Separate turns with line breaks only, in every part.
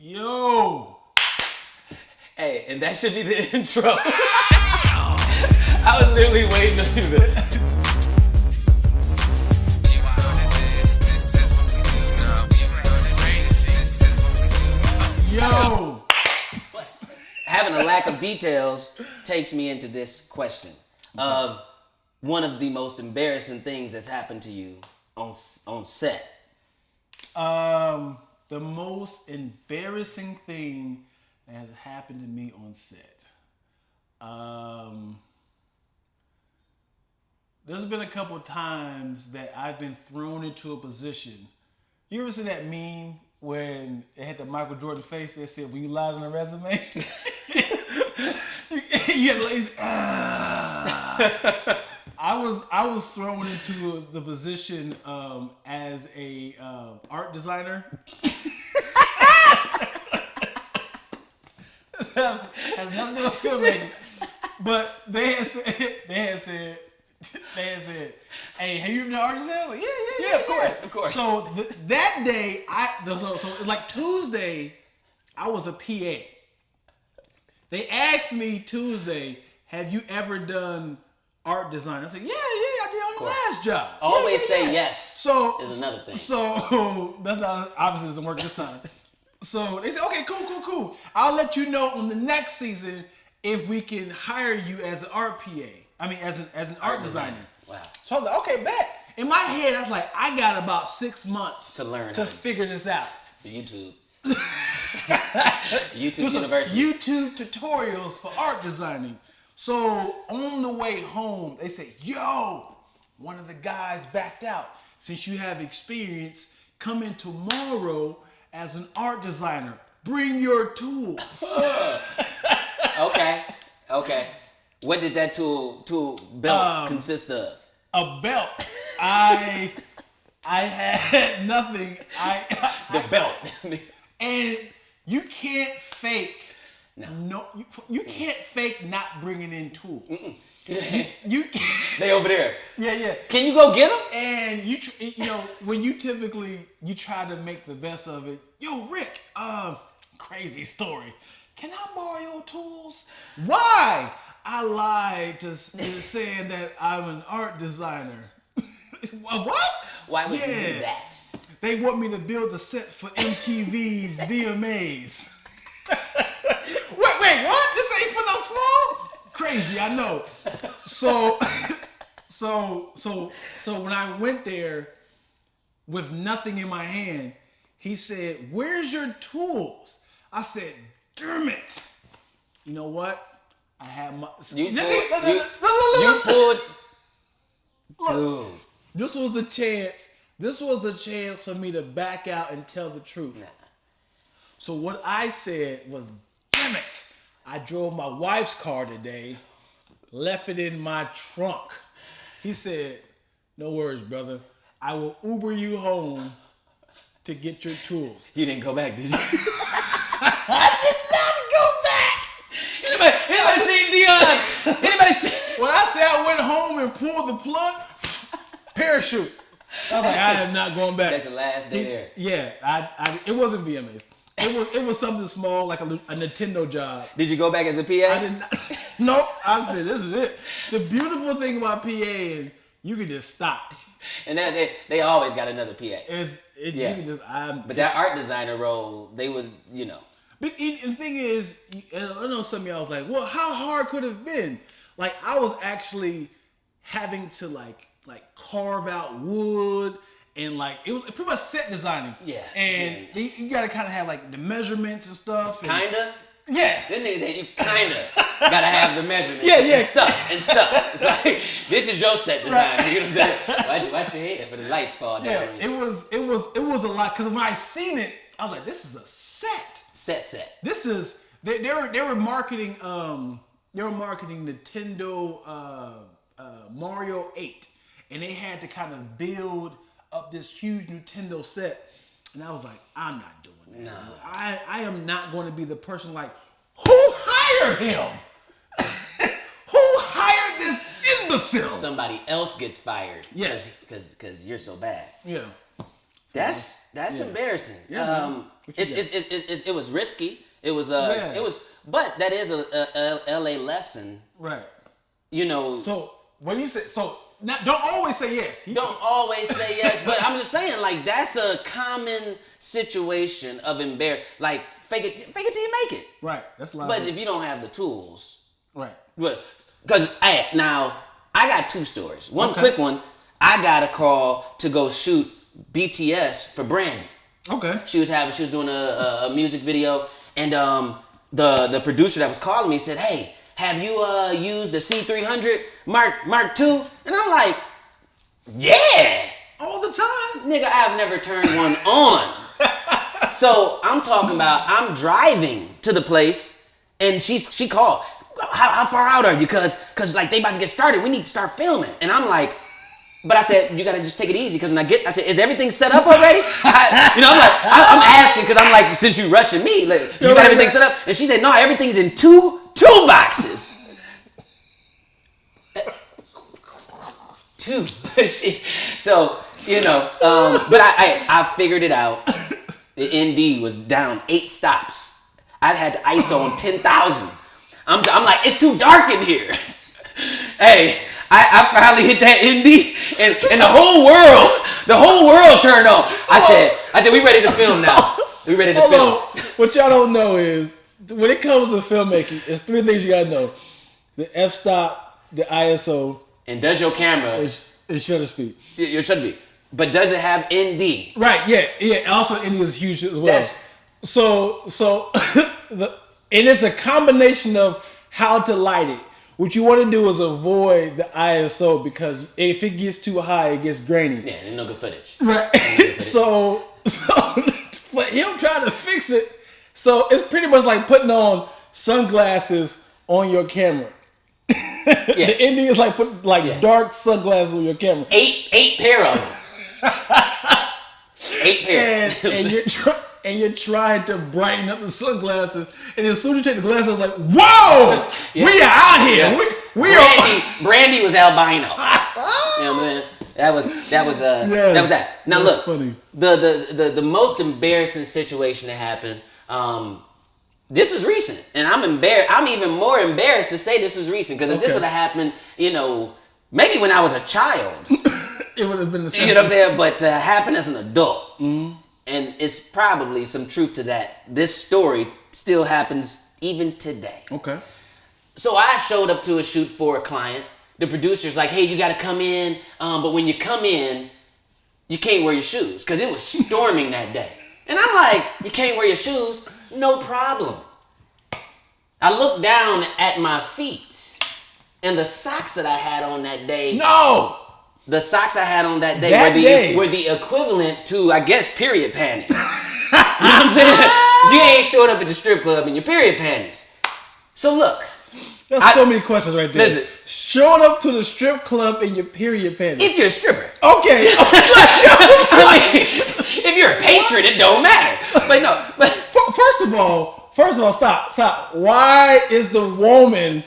Yo.
Hey, and that should be the intro. I was literally waiting to do that.
Yo.
Having a lack of details takes me into this question of one of the most embarrassing things that's happened to you on set.
The most embarrassing thing that has happened to me on set. There's been a couple times that I've been thrown into a position. You ever see that meme when it had the Michael Jordan face that said, "When you lied on a resume?" you had lazy. I was thrown into the position as a art designer. has nothing to do with filmmaking. But they had said, "Hey, have you been an art designer?" I was like, yeah,
Of course.
So that day, so like Tuesday, I was a PA. They asked me Tuesday, "Have you ever done art design?" I said, "Yeah, I did on the last job."
Always say yes.
So
is another thing.
So that obviously doesn't work this time. So they said, "Okay, cool. I'll let you know on the next season if we can hire you as an art PA. I mean, as an art designer."
Wow.
So I was like, "Okay, bet." In my head, I was like, "I got about 6 months
To learn
to
how to-
figure this out."
YouTube. YouTube University.
YouTube tutorials for art designing. So on the way home, they say, "Yo, one of the guys backed out. Since you have experience, come in tomorrow as an art designer. Bring your tools."
Okay. What did that tool belt consist of?
A belt. I had nothing.
The belt.
And you can't fake.
No.
You can't fake not bringing in tools. You
They over there.
yeah.
Can you go get them?
And you when you typically try to make the best of it. Yo, Rick, crazy story. Can I borrow your tools? Why? I lied to saying that I'm an art designer. What?
Why would you do that?
They want me to build a set for MTV's VMAs. Wait, what? This ain't for no small? Crazy, I know. So when I went there with nothing in my hand, he said, "Where's your tools?" I said, "Damn it. You know what? I have my..."
You pulled.
Look,
Dude.
this was the chance. This was the chance for me to back out and tell the truth.
Nah.
So what I said was, "Damn it. I drove my wife's car today, left it in my trunk." He said, "No worries, brother. I will Uber you home to get your tools."
You didn't go back, did you?
I did not go back.
Anybody seen Dion? Anybody seen?
When I say I went home and pulled the plug, parachute. I was like, I am not going back.
That's the last day there.
Yeah, it wasn't VMAs. It was something small, like a Nintendo job.
Did you go back as a PA?
I did not. Nope. I said, this is it. The beautiful thing about PA is you can just stop.
And then they always got another PA.
You can just.
But that art designer role, they was,
But the thing is, and I know some of y'all was like, "Well, how hard could it have been?" Like I was actually having to like carve out wood and it was pretty much set designing.
Yeah.
And you gotta kind of have like the measurements and stuff. And,
Kinda?
Yeah.
Them niggas say you kinda gotta have the measurements.
Yeah.
And stuff. It's like, this is your set design.
Right.
You know what I'm saying? Watch your head for the lights fall down.
Yeah.
On you.
It was a lot because when I seen it, I was like, "This is a set."
Set.
This is they were marketing Nintendo Mario 8, and they had to kind of build up this huge Nintendo set, and I was like, "I'm not doing that.
No.
I am not going to be the person like, who hired him? Who hired this imbecile?"
Somebody else gets fired.
Yes.
Because you're so bad.
Yeah.
That's embarrassing.
Yeah,
it was risky. It was but that is a LA lesson.
Right.
You know.
So what do you say? So don't always say yes.
Don't always say yes, but I'm just saying, like, that's a common situation of like, fake it till you make it.
Right. That's a lot.
But if you don't have the tools.
Right.
Because now I got two stories. One quick one. I got a call to go shoot BTS for Brandy.
Okay.
She was doing a music video, and the producer that was calling me said, "Hey, have you used the C300 Mark II?" And I'm like, "Yeah,
all the time,
nigga. I've never turned one on." So I'm talking about I'm driving to the place, and she called. How far out are you? Cause like they about to get started. We need to start filming. And I'm like. But I said, you gotta just take it easy, because when I said, is everything set up already? I'm asking, because I'm like, since you rushing me, like, you got everything set up? And she said, no, everything's in two boxes. Two. So, but I figured it out. The ND was down 8 stops. I had the ISO on 10,000. I'm like, it's too dark in here. Hey. I finally hit that ND, and the whole world turned on. I said, we ready to film now. We ready to film.
What y'all don't know is, when it comes to filmmaking, it's 3 things you gotta know: the f-stop, the ISO,
and does your camera
and shutter speed.
Your shutter speed, but does it have ND?
Right. Yeah. Also, ND is huge as well. So and it's a combination of how to light it. What you want to do is avoid the ISO, because if it gets too high, it gets grainy.
Yeah, there's no good footage.
Right. So for him trying to fix it, so it's pretty much like putting on sunglasses on your camera. Yeah. The ending is like putting dark sunglasses on your camera.
8 pair of them. 8 pair.
And you're trying to brighten up the sunglasses, and as soon as you take the glasses, I was like, "Whoa, we are out here.
Yeah. Brandy was albino. You know what I'm saying? That was that. Now look,
funny.
The most embarrassing situation that happened. This was recent, and I'm embarrassed. I'm even more embarrassed to say this was recent, because if this would have happened, maybe when I was a child,
it would have been the same.
You know what I'm saying? But happened as an adult. Mm-hmm. And it's probably some truth to that. This story still happens even today.
Okay.
So I showed up to a shoot for a client. The producer's like, hey, you got to come in. But when you come in, you can't wear your shoes, because it was storming that day. And I'm like, you can't wear your shoes? No problem. I looked down at my feet, and the socks that I had on that day.
No!
The socks I had on that day were the equivalent to, I guess, period panties. You know what I'm saying? You ain't showing up at the strip club in your period panties. So look.
That's so many questions right there.
Listen.
Showing up to the strip club in your period panties.
If you're a stripper.
Okay.
I mean, if you're a patron, it don't matter. But no. But
First of all, stop. Why is the woman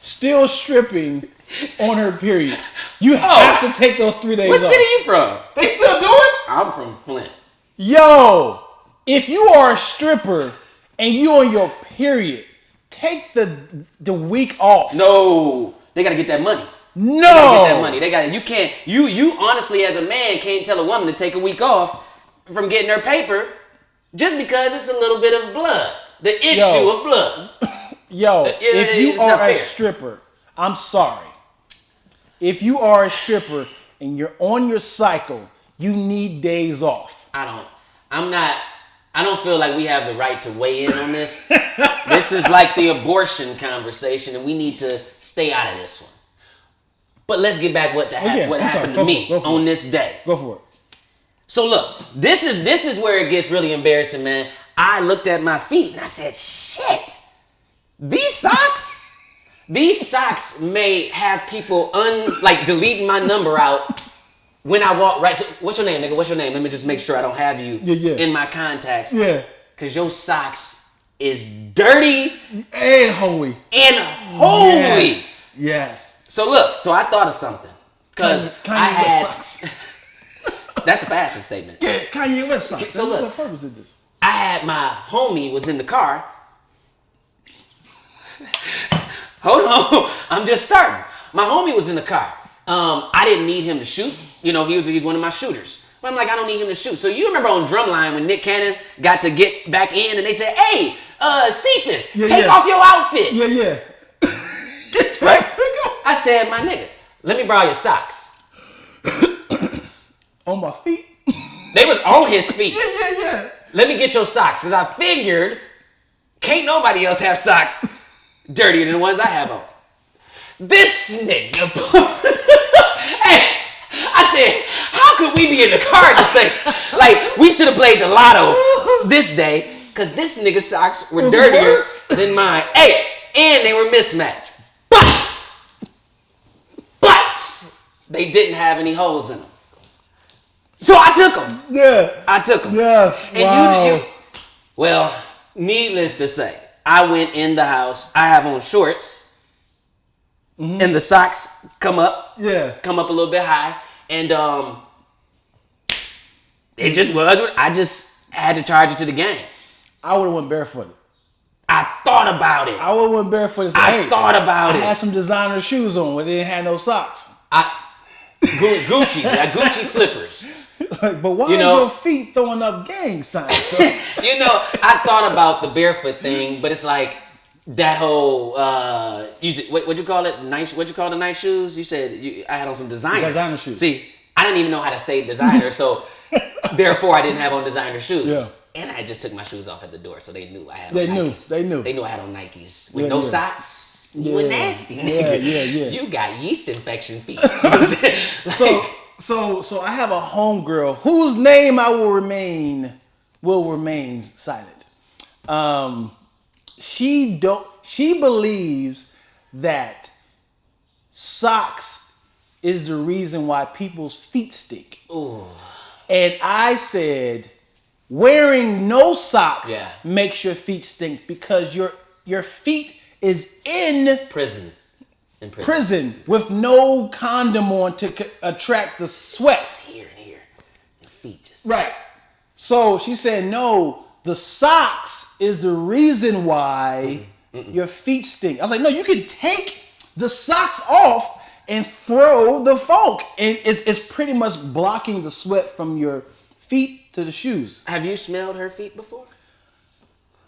still stripping on her period? You have to take those 3 days off.
What city you from?
They still do it?
I'm from Flint.
Yo, if you are a stripper and you on your period, take the week off.
No, they gotta get that money.
No,
they gotta get that money. They gotta. You can't. You honestly, as a man, can't tell a woman to take a week off from getting her paper just because it's a little bit of blood. The issue of blood.
Yo, if you are a stripper, I'm sorry. If you are a stripper and you're on your cycle, you need days off.
I don't feel like we have the right to weigh in on this. This is like the abortion conversation, and we need to stay out of this one. But let's get back what happened to me on this day.
Go for it.
So look, this is where it gets really embarrassing, man. I looked at my feet and I said, shit, these socks may have people deleting my number out when I walk right. So what's your name, nigga? What's your name? Let me just make sure I don't have you in my contacts.
Yeah.
Cause your socks is dirty
and holy.
Yes. So look, I thought of something. Cause I That's a fashion statement.
Yeah, Kanye West socks.
So
What's
look,
the purpose of this?
I had my homie was in the car. Hold on, I'm just starting. My homie was in the car. I didn't need him to shoot. You know, he's one of my shooters. But I'm like, I don't need him to shoot. So you remember on Drumline when Nick Cannon got to get back in and they said, hey, Cephas, take off your outfit.
Yeah.
Right? I said, my nigga, let me borrow your socks.
On my feet?
They was on his feet.
Yeah.
Let me get your socks, because I figured can't nobody else have socks dirtier than the ones I have on. This nigga. Hey, I said, how could we be in the car to say, like, we should have played the lotto this day, because this nigga's socks were dirtier than mine. Hey, and they were mismatched. But they didn't have any holes in them. So I took them.
Yeah.
I took them.
Yeah.
And well, needless to say, I went in the house. I have on shorts, and the socks come up.
Yeah.
Come up a little bit high, and it just was. I just had to charge it to the game.
I would have went barefooted.
I thought about it.
I would have went barefooted.
I thought about it.
I had some designer shoes on, but they didn't have no socks.
Gucci, I got Gucci slippers.
But why is your feet throwing up gang signs?
You know, I thought about the barefoot thing, but it's like that whole what you call it? Nice. What you call the nice shoes? You said I had on some designer
shoes.
See, I didn't even know how to say designer, so therefore I didn't have on designer shoes.
Yeah.
And I just took my shoes off at the door, so they knew I had on
They
Nikes.
knew.
They knew I had on Nikes with no socks. You were nasty,
Yeah,
nigga.
yeah.
You got yeast infection feet. You know what I'm saying?
So I have a homegirl whose name I will remain silent. She believes that socks is the reason why people's feet stink.
Ooh.
And I said, wearing no socks makes your feet stink because your feet is in
prison
with no condom on to attract the sweat.
Just here and here. Your feet just.
Right. So she said, no, the socks is the reason why your feet stink. I was like, no, you can take the socks off and throw the funk. And it's pretty much blocking the sweat from your feet to the shoes.
Have you smelled her feet before?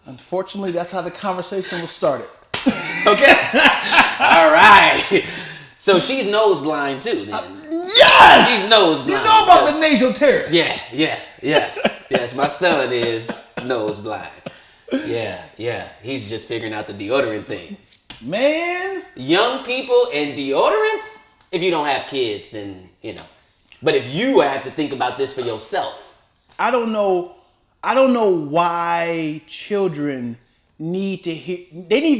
Unfortunately, that's how the conversation was started.
Okay. All right. So she's nose blind too, then.
Yes!
She's nose blind.
You know about the nasal tears.
Yes. My son is nose blind. Yeah. He's just figuring out the deodorant thing.
Man.
Young people and deodorant, if you don't have kids, then, you know. But if you have to think about this for yourself.
I don't know why children need to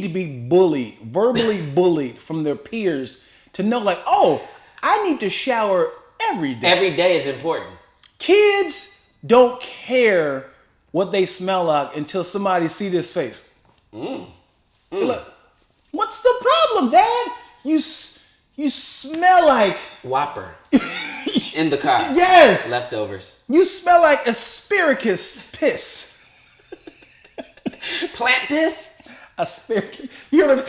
be bullied, verbally bullied from their peers to know, like, oh, I need to shower every day.
Every day is important.
Kids don't care what they smell like until somebody see this face. Look, what's the problem, Dad? You smell like
Whopper in the car.
Yes.
Leftovers.
You smell like asparagus piss.
Plant piss?
Asparagus. You ever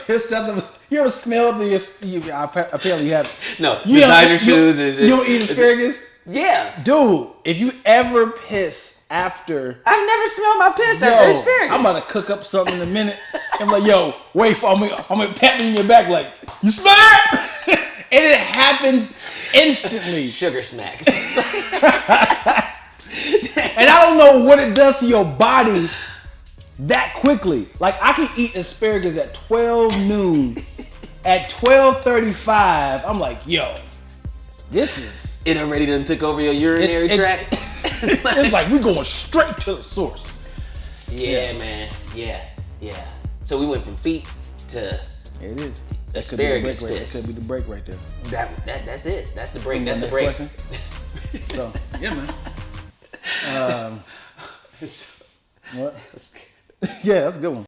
you ever smelled apparently you haven't.
No, designer shoes.
You don't eat asparagus?
Yeah.
Dude, if you ever piss after.
I've never smelled my piss after asparagus.
I'm about to cook up something in a minute. I'm like, yo, wait for I'm gonna pat me in your back like, you smell that? And it happens instantly.
Sugar smacks.
And I don't know what it does to your body that quickly. Like, I can eat asparagus at 12 noon. At 12:35, I'm like, yo, this is...
It already done took over your urinary tract?
It's like, we're going straight to the source.
Yeah, man. Yeah. So we went from feet to...
It is.
Asparagus
That
piss.
could be the break right there.
That's it. That's the break. That's the
Next
break.
question? So, yeah, man. What? Yeah, that's a good one.